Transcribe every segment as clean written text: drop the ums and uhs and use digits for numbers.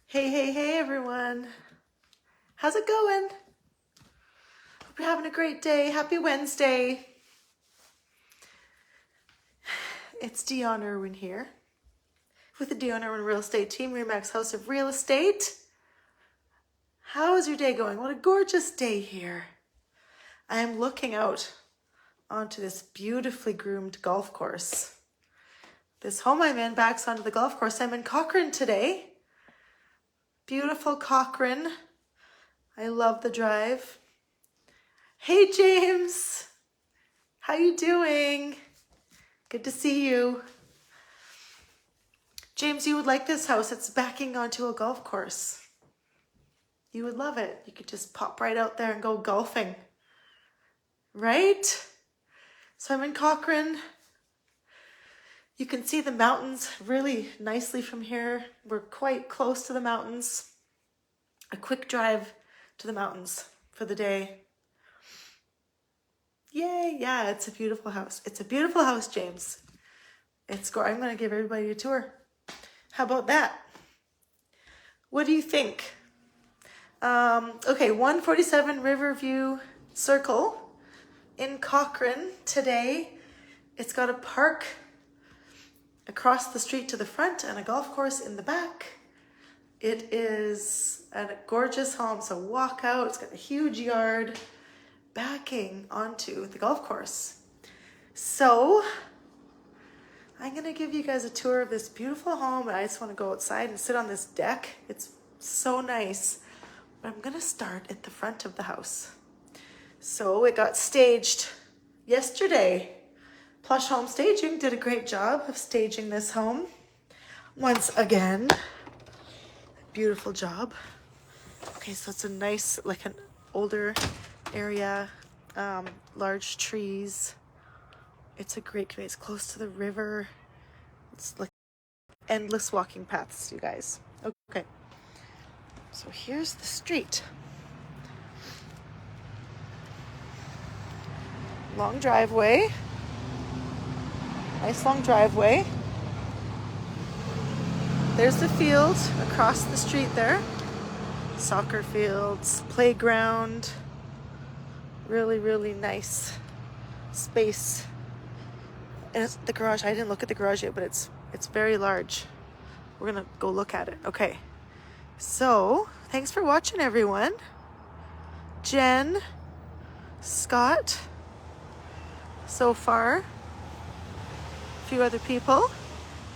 Hey, hey, hey, everyone. How's it going? Hope you're having a great day. Happy Wednesday. It's Dione Irwin here with the Dione Irwin Real Estate Team, Remax House of Real Estate. How is your day going? What a gorgeous day here. I am looking out onto this beautifully groomed golf course. This home I'm in backs onto the golf course. I'm in Cochrane today. Beautiful Cochrane. I love the drive. Hey, James. How you doing? Good to see you. James, you would like this house. It's backing onto a golf course. You would love it. You could just pop right out there and go golfing. Right? So I'm in Cochrane. You can see the mountains really nicely from here. We're quite close to the mountains. A quick drive to the mountains for the day. Yay, yeah, it's a beautiful house. It's a beautiful house, James. I'm going to give everybody a tour. How about that? What do you think? Okay, 147 Riverview Circle in Cochrane today. It's got a park across the street to the front and a golf course in the back. It is a gorgeous home. It's a walkout. It's got a huge yard backing onto the golf course. So I'm going to give you guys a tour of this beautiful home. I just want to go outside and sit on this deck. It's so nice. But I'm going to start at the front of the house. So it got staged yesterday. Plush Home Staging did a great job of staging this home. Once again, beautiful job. Okay, so it's a nice, like an older area, large trees. It's a great community. It's close to the river. It's like endless walking paths, you guys. Okay, so here's the street. Long driveway. Nice long driveway. There's the field across the street there. Soccer fields, playground. Really, really nice space. And it's the garage. I didn't look at the garage yet, but it's very large. We're gonna go look at it. Okay. So, thanks for watching, everyone. Jen, Scott, so far. A few other people.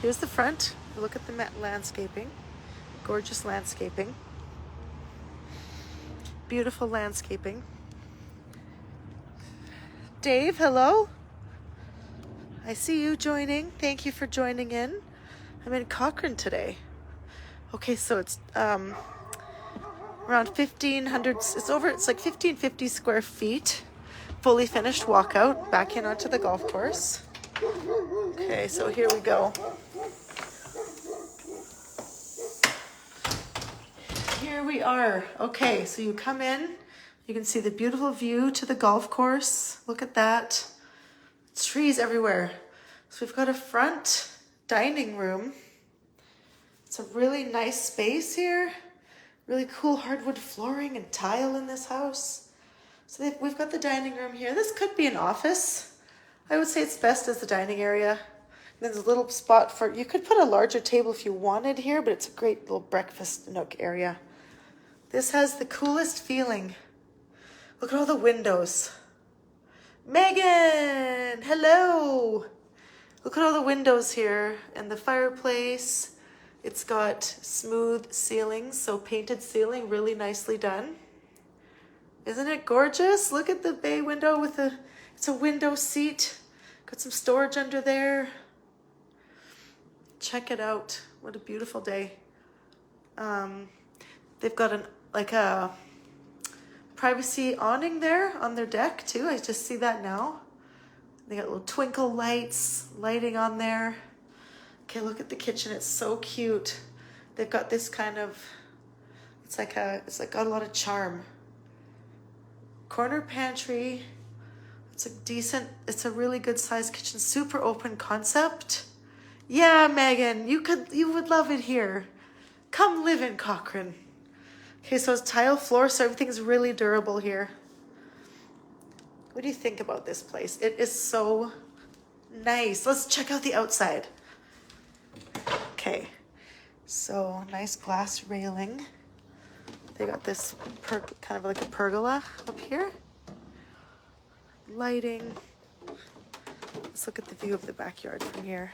Here's the front. Look at the landscaping. Gorgeous landscaping. Beautiful landscaping. Dave, hello. I see you joining. Thank you for joining in. I'm in Cochrane today. Okay, so it's around 1,500. It's like 1,550 square feet. Fully finished walkout back in onto the golf course. Okay, so here we go. Here we are. Okay, so you come in. You can see the beautiful view to the golf course. Look at that. Trees everywhere. So we've got a front dining room. It's a really nice space here. Really cool hardwood flooring and tile in this house. So we've got the dining room here. This could be an office. I would say it's best as the dining area. And there's a little spot for, you could put a larger table if you wanted here, but it's a great little breakfast nook area. This has the coolest feeling. Look at all the windows. Megan, hello. Look at all the windows here and the fireplace. It's got smooth ceilings, so painted ceiling, really nicely done. Isn't it gorgeous? Look at the bay window with it's a window seat. Got some storage under there. Check it out. What a beautiful day. They've got a privacy awning there on their deck too. I just see that now. They got little twinkle lighting on there. Okay, look at the kitchen. It's so cute. They've got this kind of, it's like got a lot of charm. Corner pantry. It's a really good sized kitchen. Super open concept. Yeah, Megan, you would love it here. Come live in Cochrane. Okay, so it's tile floor, so everything's really durable here. What do you think about this place? It is so nice. Let's check out the outside. Okay, so nice glass railing. They got this kind of like a pergola up here. Lighting. Let's look at the view of the backyard from here.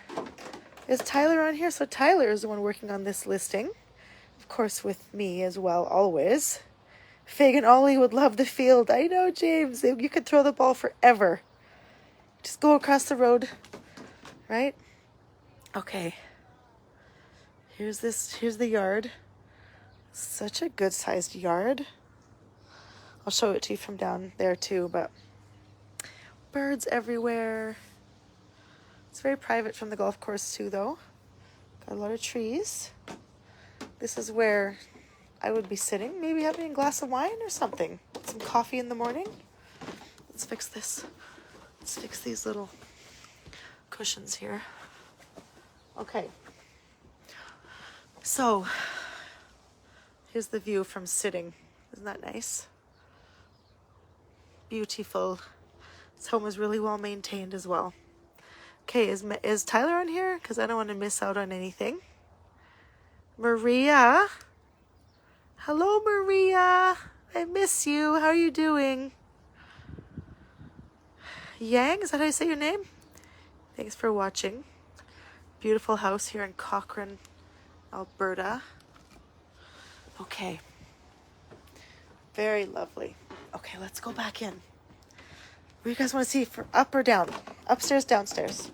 Is Tyler on here? So Tyler is the one working on this listing. Of course, with me as well, always. Fig and Ollie would love the field. I know, James. You could throw the ball forever. Just go across the road, right? Okay. Here's the yard. Such a good sized yard. I'll show it to you from down there too, but birds everywhere. It's very private from the golf course too, though. Got a lot of trees. This is where I would be sitting, maybe having a glass of wine or something. Some coffee in the morning. Let's fix this. Let's fix these little cushions here. Okay. So, here's the view from sitting. Isn't that nice? Beautiful. This home is really well maintained as well. Okay, is Tyler on here? Because I don't want to miss out on anything. Maria. Hello, Maria. I miss you. How are you doing? Yang, is that how you say your name? Thanks for watching. Beautiful house here in Cochrane, Alberta. Okay. Very lovely. Okay, let's go back in. What do you guys want to see, for up or down? Upstairs, downstairs?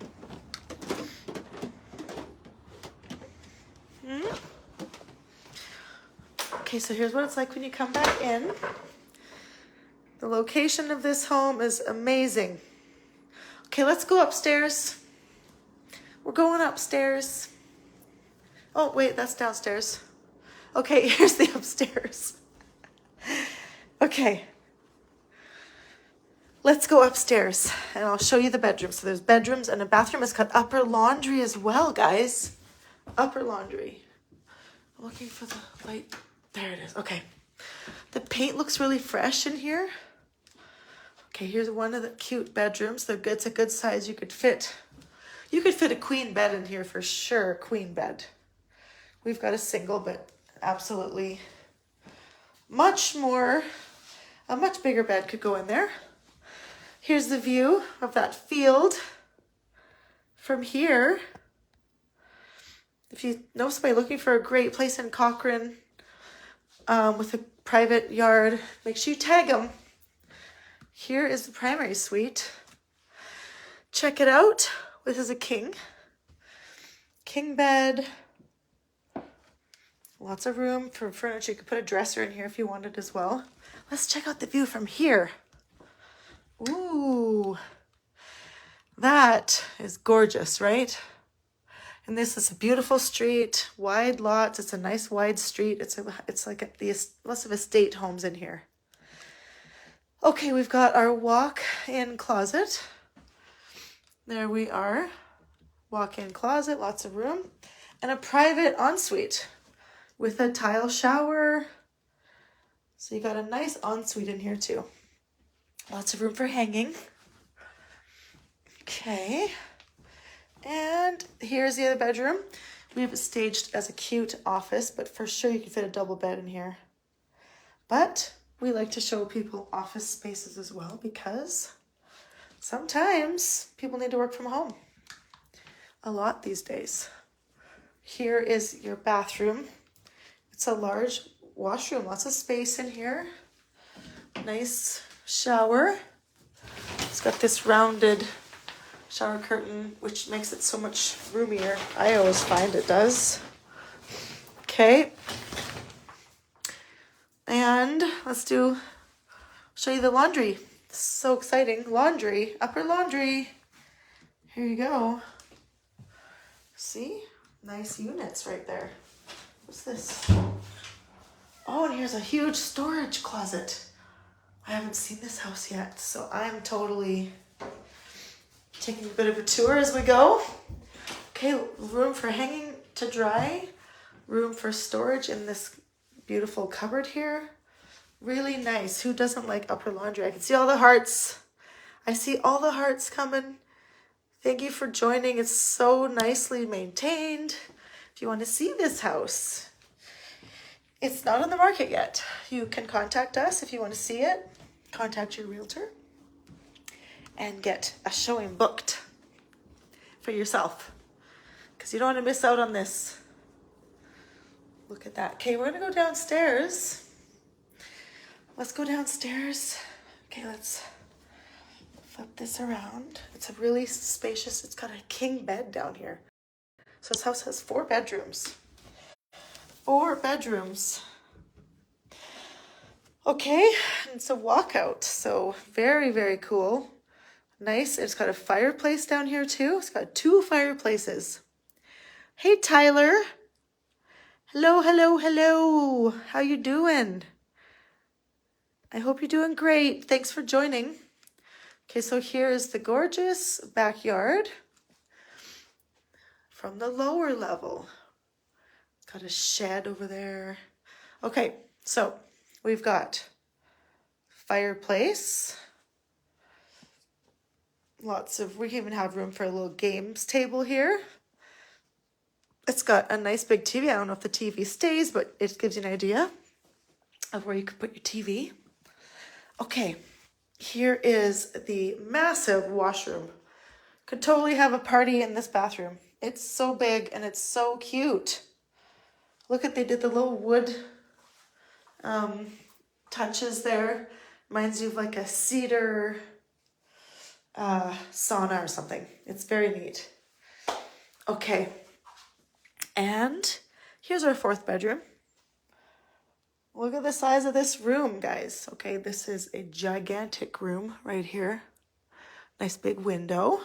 Okay, so here's what it's like when you come back in. The location of this home is amazing. Okay, let's go upstairs. We're going upstairs. Oh, wait, that's downstairs. Okay, here's the upstairs. Okay. Let's go upstairs and I'll show you the bedroom. So there's bedrooms and a bathroom. It's got upper laundry as well, guys. Upper laundry. I'm looking for the light. There it is. Okay. The paint looks really fresh in here. Okay, here's one of the cute bedrooms. It's a good size. You could fit a queen bed in here for sure. Queen bed. We've got a single, but absolutely a much bigger bed could go in there. Here's the view of that field from here. If you know somebody looking for a great place in Cochrane with a private yard, make sure you tag them. Here is the primary suite. Check it out. This is a king bed. Lots of room for furniture. You could put a dresser in here if you wanted as well. Let's check out the view from here. Ooh, that is gorgeous, right? And this is a beautiful street, wide lots. It's a nice wide street. It's like lots of estate homes in here. Okay, we've got our walk-in closet. There we are. Walk-in closet, lots of room. And a private ensuite with a tile shower. So you got a nice ensuite in here too. Lots of room for hanging. Okay. And here's the other bedroom. We have it staged as a cute office, but for sure you can fit a double bed in here. But we like to show people office spaces as well because sometimes people need to work from home. A lot these days. Here is your bathroom. It's a large washroom, lots of space in here. Nice shower. It's got this rounded shower curtain, which makes it so much roomier. I always find it does. Okay. And let's show you the laundry. So exciting. Laundry, upper laundry. Here you go. See? Nice units right there. What's this? Oh, and here's a huge storage closet. I haven't seen this house yet, so I'm totally taking a bit of a tour as we go. Okay, room for hanging to dry. room for storage in this beautiful cupboard here. Really nice. Who doesn't like upper laundry? I can see all the hearts. I see all the hearts coming. Thank you for joining. It's so nicely maintained. If you want to see this house, it's not on the market yet. You can contact us if you want to see it. Contact your realtor and get a showing booked for yourself, because you don't want to miss out on this. Look at that. Okay, we're going to go downstairs. Let's go downstairs. Okay, let's flip this around. It's a really spacious, it's got a king bed down here. So this house has 4 bedrooms. 4 bedrooms. Okay, it's a walkout. So very, very cool. Nice. It's got a fireplace down here too. It's got 2 fireplaces. Hey, Tyler. Hello, hello, hello. How you doing? I hope you're doing great. Thanks for joining. Okay, so here is the gorgeous backyard from the lower level. It's got a shed over there. Okay, so we've got fireplace. We even have room for a little games table here. It's got a nice big TV. I don't know if the TV stays, but it gives you an idea of where you could put your TV. Okay, here is the massive washroom. Could totally have a party in this bathroom. It's so big and it's so cute. Look at, they did the little wood touches there. Reminds you of like a cedar sauna or something. It's very neat. Okay, and here's our 4th bedroom. Look at the size of this room, guys. Okay, this is a gigantic room right here. Nice big window.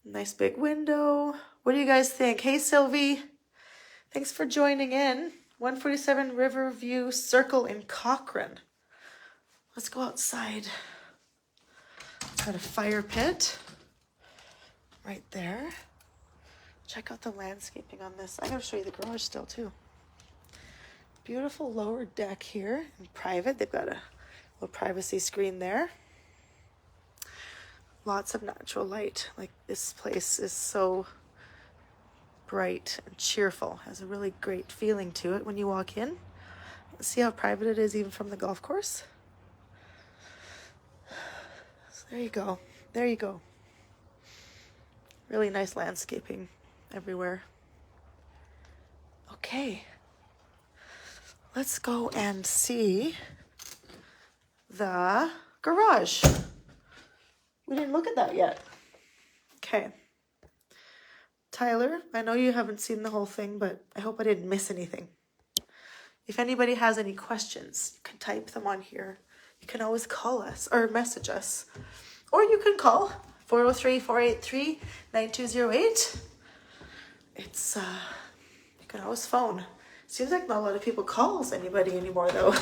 Nice big window. What do you guys think? Hey, Sylvie. Thanks for joining in. 147 Riverview Circle in Cochrane. Let's go outside. It's got a fire pit right there. Check out the landscaping on this. I gotta show you the garage still too. Beautiful lower deck here and private. They've got a little privacy screen there. Lots of natural light. Like, this place is so bright and cheerful. Has a really great feeling to it when you walk in. See how private it is even from the golf course? So there you go. There you go. Really nice landscaping everywhere. Okay. Let's go and see the garage. We didn't look at that yet. Okay. Tyler, I know you haven't seen the whole thing, but I hope I didn't miss anything. If anybody has any questions, you can type them on here. You can always call us or message us. Or you can call 403-483-9208. It's, you can always phone. Seems like not a lot of people calls anybody anymore though.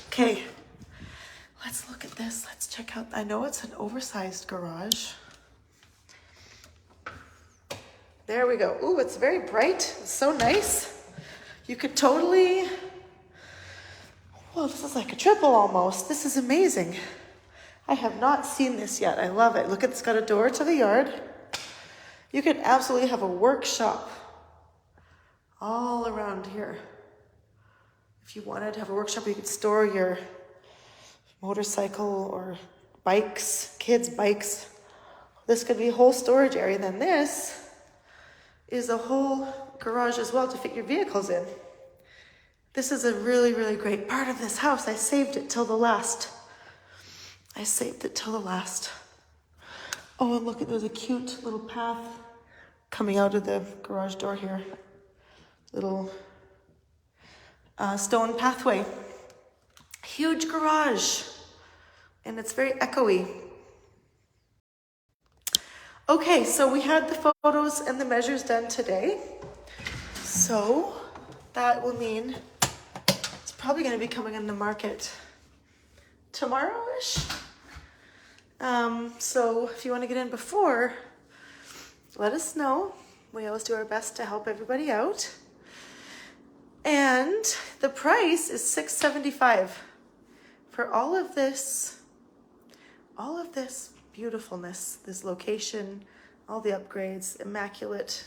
Okay, let's look at this. Let's check out, I know it's an oversized garage. There we go. Ooh, it's very bright. It's so nice. You could totally, well, this is like a triple almost. This is amazing. I have not seen this yet. I love it. Look, it's got a door to the yard. You could absolutely have a workshop all around here. If you wanted to have a workshop, you could store your motorcycle or bikes, kids' bikes. This could be a whole storage area. Then this is a whole garage as well to fit your vehicles in. This is a really, really great part of this house. I saved it till the last. Oh, and look, there's a cute little path coming out of the garage door here. Little stone pathway. Huge garage. And it's very echoey. Okay, so we had the photos and the measures done today. So that will mean it's probably going to be coming in the market tomorrow-ish. So if you want to get in before, let us know. We always do our best to help everybody out. And the price is $6.75 for all of this beautifulness, this location, all the upgrades, immaculate,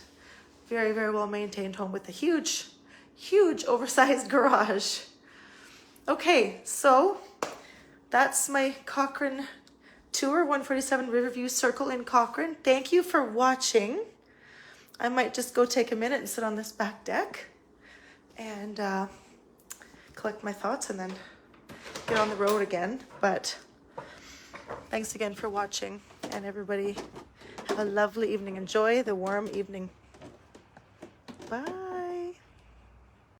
very, very well maintained home with a huge, huge oversized garage. Okay, so that's my Cochrane tour, 147 Riverview Circle in Cochrane. Thank you for watching. I might just go take a minute and sit on this back deck and collect my thoughts and then get on the road again. But thanks again for watching, and everybody have a lovely evening. Enjoy the warm evening. Bye.